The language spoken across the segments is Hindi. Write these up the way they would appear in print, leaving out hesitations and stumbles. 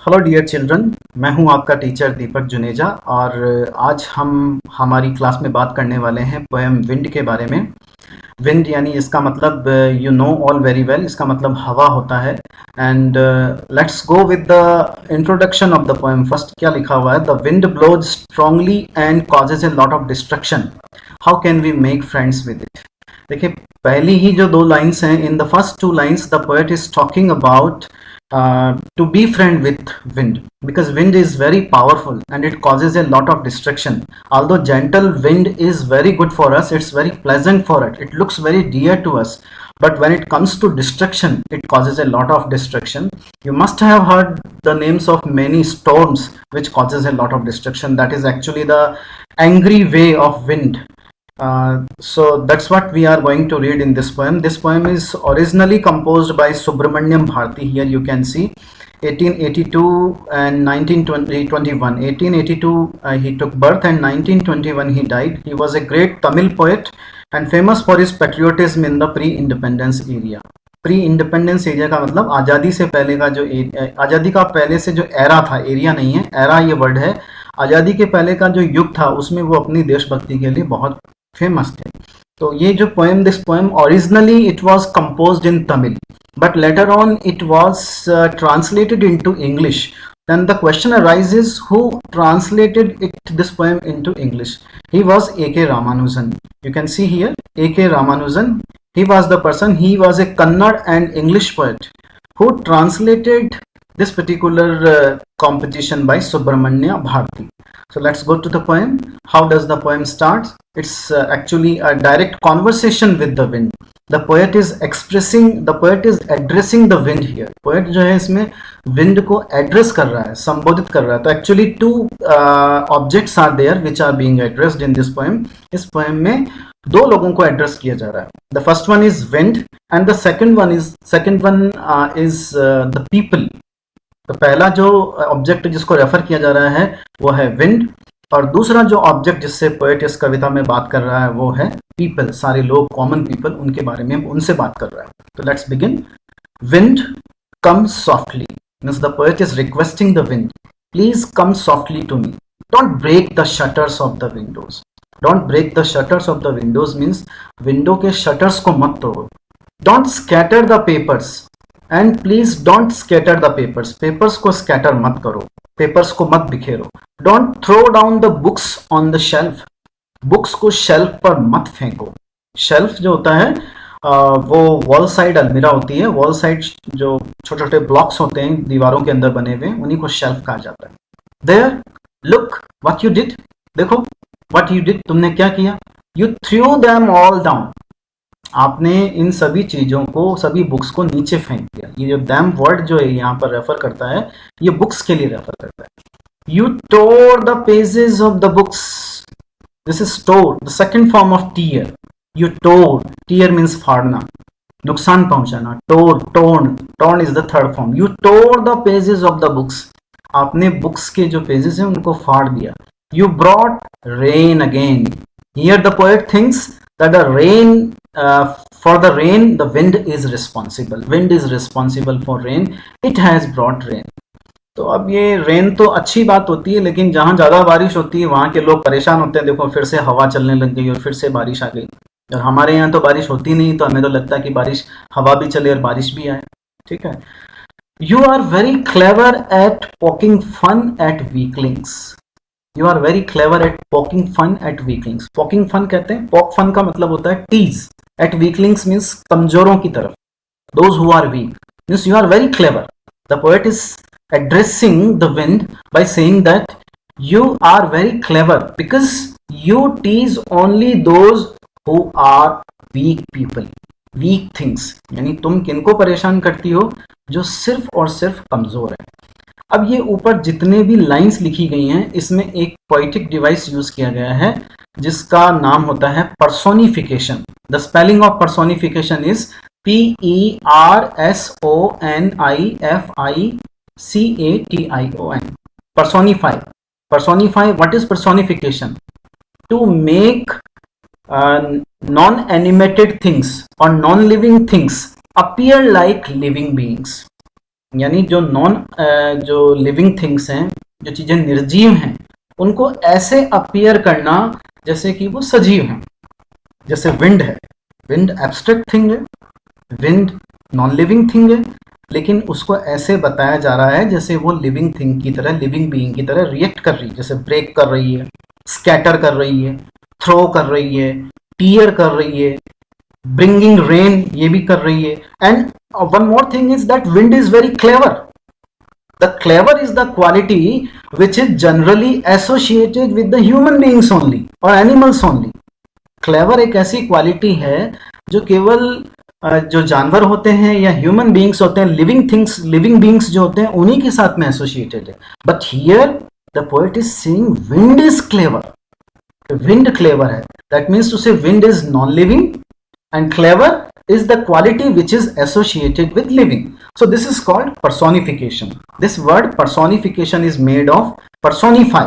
हेलो डियर चिल्ड्रन, मैं हूं आपका टीचर दीपक जुनेजा और आज हम हमारी क्लास में बात करने वाले हैं पोएम विंड के बारे में। विंड यानी इसका मतलब you know all very well, इसका मतलब हवा होता है। And let's go with the introduction of the poem. First क्या लिखा हुआ है? The wind blows strongly and causes a lot of destruction, how can we make friends with it. देखिए, पहली ही जो दो लाइन्स हैं, in the first two lines the poet is talking about to befriend with wind, because wind is very powerful and it causes a lot of distraction. Although gentle wind is very good for us, it's very pleasant for it looks very dear to us, but when it comes to distraction, it causes a lot of distraction. You must have heard the names of many storms which causes a lot of distraction. That is actually the angry way of wind. So that's what we are going to read in this poem. This poem is originally composed by Subramanyam Bharati. Here you can see 1882 and 1921. 1882 he took birth and 1921 he died. He was a great Tamil poet and famous for his patriotism in the pre-independence area. Pre independence area का मतलब आज़ादी से पहले का जो आज़ादी का पहले से जो एरा था, एरिया नहीं है, एरा ये वर्ड है। आज़ादी के पहले का जो युग था उसमें वो अपनी देशभक्ति के लिए बहुत फेमस थे। तो ये जो poem, this poem originally it was composed in Tamil, but later on it was translated into English. Then the question arises, who translated this poem into English? He was A.K. Ramanujan. You can see here A.K. Ramanujan. He was the person, he was a Kannada and English poet who translated this particular composition by Subramanya Bharati. So let's go to the poem. How does the poem start? It's actually a direct conversation with the wind. The poet is addressing the wind here. Poet जो है इसमें wind को address कर रहा है, संबोधित कर रहा है। तो actually two objects are there which are being addressed in this poem. इस poem में दो लोगों को address किया जा रहा है. The first one is wind and the second one is the people. तो पहला जो ऑब्जेक्ट जिसको रेफर किया जा रहा है वो है विंड, और दूसरा जो ऑब्जेक्ट जिससे पोएट इस कविता में बात कर रहा है वो है पीपल, सारे लोग, कॉमन पीपल, उनके बारे में उनसे बात कर रहा है। तो let's begin. Wind come softly, means the poet is requesting the wind, please come softly to me, don't break the shutters of the windows. Don't break the shutters of the windows means window के शटर्स को मत तोड़ो। Don't scatter the papers, and please don't scatter the papers, papers को स्कैटर मत करो, पेपर्स को मत बिखेरो। Don't throw down the books on the shelf, books को शेल्फ पर मत फेंको। शेल्फ जो होता है वो वॉल साइड अलमीरा होती है, वॉल साइड जो छोटे छोटे ब्लॉक्स होते हैं दीवारों के अंदर बने हुए, उन्हीं को शेल्फ कहा जाता है। There look what you did, देखो व्हाट यू डिड, तुमने क्या किया। You threw them all down, आपने इन सभी चीजों को, सभी बुक्स को नीचे फेंक दिया। ये जो दैम वर्ड जो है यहाँ पर रेफर करता है, ये बुक्स के लिए रेफर करता है। You tore the pages of the books, this is tore, the second form of tear. You tore, tear means फाड़ना, नुकसान पहुंचाना। Tore, torn, torn is the third form. You tore the pages of the books, आपने बुक्स के जो पेजेस हैं उनको फाड़ दिया। You brought rain again, here the poet thinks that the rain for the rain the wind is responsible. Wind is responsible for rain, it has brought rain. तो अब ये रेन तो अच्छी बात होती है, लेकिन जहाँ ज़्यादा बारिश होती है वहाँ के लोग परेशान होते हैं। देखो फिर से हवा चलने लग गई और फिर से बारिश आ गई, और हमारे यहाँ तो बारिश होती नहीं, तो हमें तो लगता है कि बारिश, हवा भी चले और बारिश भी आए। ठीक है। You are very clever at poking fun at weaklings, you are very clever at poking fun at weaklings. Poking fun कहते हैं, पोक फन का मतलब होता है टीज, एट वीकलिंग्स मीन्स कमजोरों की तरफ, those who are weak, means you are very clever. The poet is addressing the wind by saying that you are very clever because you tease only those who are weak people, week things, यानी तुम किनको परेशान करती हो, जो सिर्फ और सिर्फ कमजोर है। अब ये ऊपर जितने भी लाइंस लिखी गई हैं, इसमें एक पोएटिक डिवाइस यूज किया गया है जिसका नाम होता है personification. The spelling of personification is PERSONIFICATION। Personify, personify, what is personification? To make non animated things और non living things appear like living beings. यानी जो जो लिविंग थिंग्स हैं, जो चीजें निर्जीव हैं, उनको ऐसे अपीयर करना जैसे कि वो सजीव हैं। जैसे विंड है, विंड एब्स्ट्रैक्ट थिंग है, विंड नॉन लिविंग थिंग है, लेकिन उसको ऐसे बताया जा रहा है जैसे वो लिविंग थिंग की तरह, लिविंग बीइंग की तरह रिएक्ट कर रही है, जैसे ब्रेक कर रही है, स्कैटर कर रही है, थ्रो कर रही है, टीयर कर रही है, ब्रिंगिंग रेन ये भी कर रही है। And one more thing is that wind is very clever. The clever is the quality which is generally associated with the human beings only और एनिमल्स ओनली। क्लेवर एक ऐसी क्वालिटी है जो केवल जो जानवर होते हैं या ह्यूमन बीइंग्स होते हैं, लिविंग बीइंग्स जो होते हैं, उन्हीं के साथ में एसोसिएटेड है। But here the poet is saying wind is clever, wind clever है। That means to say wind is non living and clever is the quality which is associated with living. So this is called personification. This word personification is made of personify.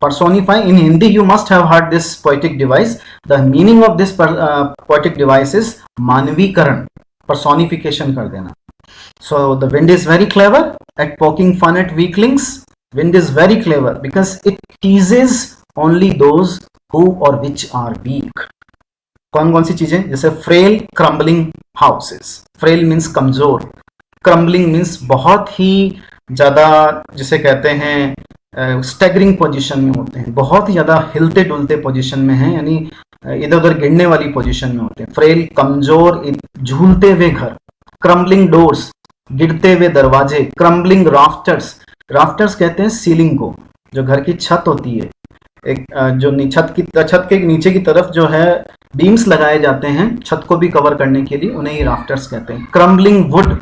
Personify in Hindi you must have heard this poetic device. The meaning of this poetic device is manvikaran, personification kar dena. So the wind is very clever at poking fun at weaklings. Wind is very clever because it teases only those who or which are weak. कौन कौन सी चीजें, जैसे frail crumbling houses. Frail means कमजोर, क्रम्बलिंग मीन्स बहुत ही ज्यादा, जिसे कहते हैं स्टैगरिंग पोजीशन में होते हैं, बहुत ही ज्यादा हिलते डुलते पोजीशन में हैं, यानी इधर उधर गिरने वाली पोजीशन में होते हैं। फ्रेल कमजोर, झूलते हुए घर। क्रम्बलिंग डोर्स, गिरते हुए दरवाजे। क्रम्बलिंग राफ्टर्स, राफ्टर्स कहते हैं सीलिंग को, जो घर की छत होती है, एक जो छत के नीचे की तरफ जो है बीम्स लगाए जाते हैं छत को भी कवर करने के लिए, उन्हें ही राफ्टर्स कहते हैं। क्रम्बलिंग वुड,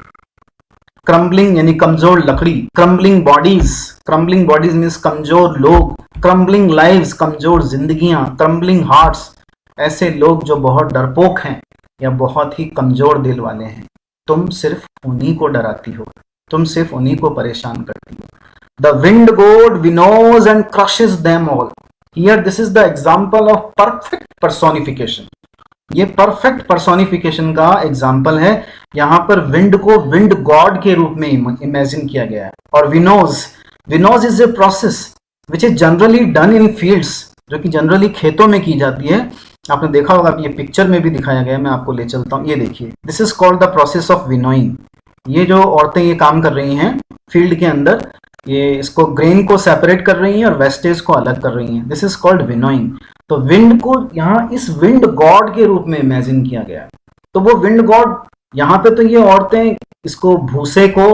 क्रम्बलिंग यानी कमजोर लकड़ी। क्रम्बलिंग बॉडीज मीन्स कमजोर लोग। क्रम्बलिंग लाइव्स, कमजोर जिंदगियां। क्रम्बलिंग हार्ट्स, ऐसे लोग जो बहुत डरपोक हैं या बहुत ही कमजोर दिल वाले हैं। तुम सिर्फ उन्हीं को डराती हो, तुम सिर्फ उन्हीं को परेशान करती हो। The wind god winnows and crushes them all. Here this is the example of perfect personification. ये perfect personification का example है। यहाँ पर wind को wind god के रूप में imagine किया गया है। और विनोज is a process which is generally done in fields, जो कि जनरली खेतों में की जाती है। आपने देखा होगा, ये पिक्चर में भी दिखाया गया है, मैं आपको ले चलता हूँ। ये देखिए, this is called the process of winnowing. ये जो औरतें ये काम कर रही हैं फील्ड के अंदर, ये इसको ग्रेन को सेपरेट कर रही हैं और वेस्टेज को अलग कर रही हैं। This is called winnowing. तो विंड को यहाँ इस विंड गॉड के रूप में इमेजिन किया गया है। तो वो विंड गॉड, यहाँ पे तो ये औरतें इसको भूसे को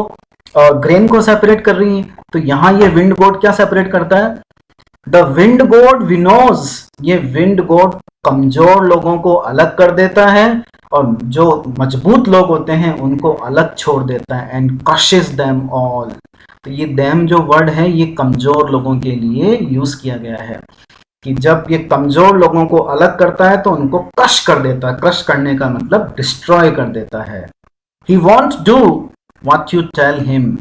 और ग्रेन को सेपरेट कर रही हैं, तो यहाँ ये विंड गॉड क्या सेपरेट करता है? द विंड गॉड विनोज, ये विंड गॉड कमजोर लोगों को अलग कर देता है और जो मजबूत लोग होते हैं उनको अलग छोड़ देता है। And crushes them all. तो ये देम जो वर्ड है ये कमजोर लोगों के लिए यूज किया गया है कि जब ये कमजोर लोगों को अलग करता है तो उनको क्रश कर देता है। क्रश करने का मतलब डिस्ट्रॉय कर देता है। He won't do what you tell him,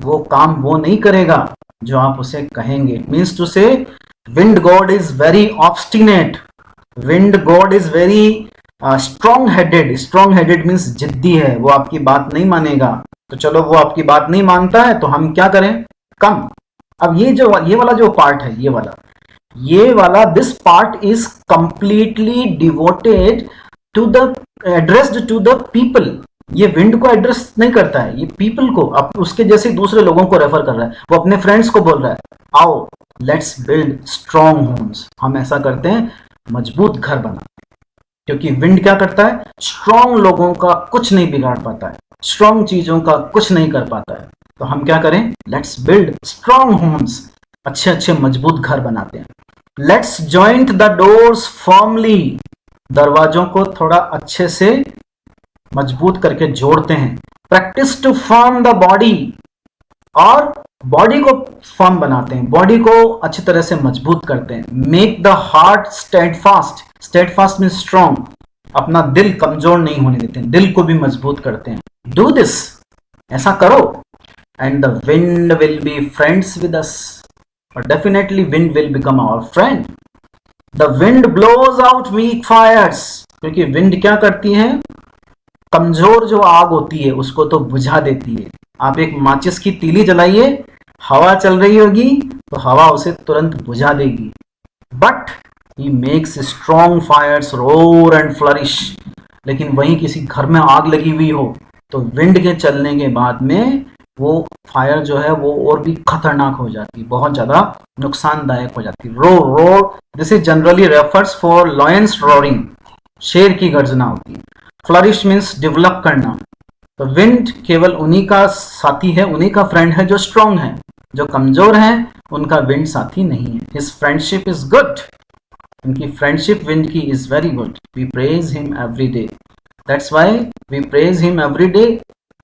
वो काम वो नहीं करेगा जो आप उसे कहेंगे। Means to say wind god is very obstinate, wind god is very strong headed. Strong headed means जिद्दी है, वो आपकी बात नहीं मानेगा। तो चलो वो आपकी बात नहीं मानता है तो हम क्या करें, कम। अब ये वाला जो पार्ट है, ये वाला this part is completely devoted to the addressed to the people. ये विंड को एड्रेस नहीं करता है, ये पीपल को, अब उसके जैसे दूसरे लोगों को रेफर कर रहा है। वो अपने फ्रेंड्स को बोल रहा है, आओ लेट्स बिल्ड स्ट्रॉन्ग होम्स, हम ऐसा करते हैं, मजबूत घर बनाते हैं। क्योंकि विंड क्या करता है, स्ट्रॉन्ग लोगों का कुछ नहीं बिगाड़ पाता है, स्ट्रॉन्ग चीजों का कुछ नहीं कर पाता है। तो हम क्या करें, लेट्स बिल्ड स्ट्रॉन्ग होम्स, अच्छे अच्छे मजबूत घर बनाते हैं। Let's joint the doors firmly, दरवाजों को थोड़ा अच्छे से मजबूत करके जोड़ते हैं। Practise to form the body, और बॉडी को फॉर्म बनाते हैं, बॉडी को अच्छी तरह से मजबूत करते हैं। Make the heart steadfast, steadfast mean strong, अपना दिल कमजोर नहीं होने देते हैं, दिल को भी मजबूत करते हैं। डू दिस, ऐसा करो, and the wind will be friends with us, और definitely wind will become our friend. The wind blows out weak fires, क्योंकि विंड क्या करती है, कमजोर जो आग होती है उसको तो बुझा देती है। आप एक माचिस की तीली जलाइए, हवा चल रही होगी तो हवा उसे तुरंत बुझा देगी, but he makes strong fires roar and flourish. लेकिन वहीं किसी घर में आग लगी हुई हो तो विंड के चलने के बाद में वो फायर जो है वो और भी खतरनाक हो जाती, बहुत ज्यादा नुकसानदायक हो जाती। Roar roar this is generally refers for lions roaring, शेर की गर्जना होती है। फ्लरिश मीन्स डेवलप करना। तो विंड केवल उन्हीं का साथी है, उन्हीं का फ्रेंड है जो स्ट्रांग है, जो कमजोर है उनका विंड साथी नहीं है। हिज फ्रेंडशिप इज गुड, उनकी फ्रेंडशिप विंड की is very good. We praise him every day, that's why we praise him every day.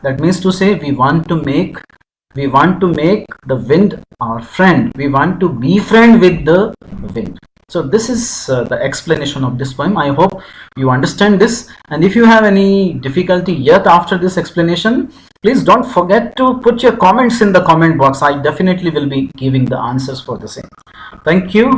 That means to say we want to make the wind our friend, we want to be friend with the wind. So this is the explanation of this poem. I hope you understand this, and if you have any difficulty yet after this explanation, please don't forget to put your comments in the comment box. I definitely will be giving the answers for the same. Thank you.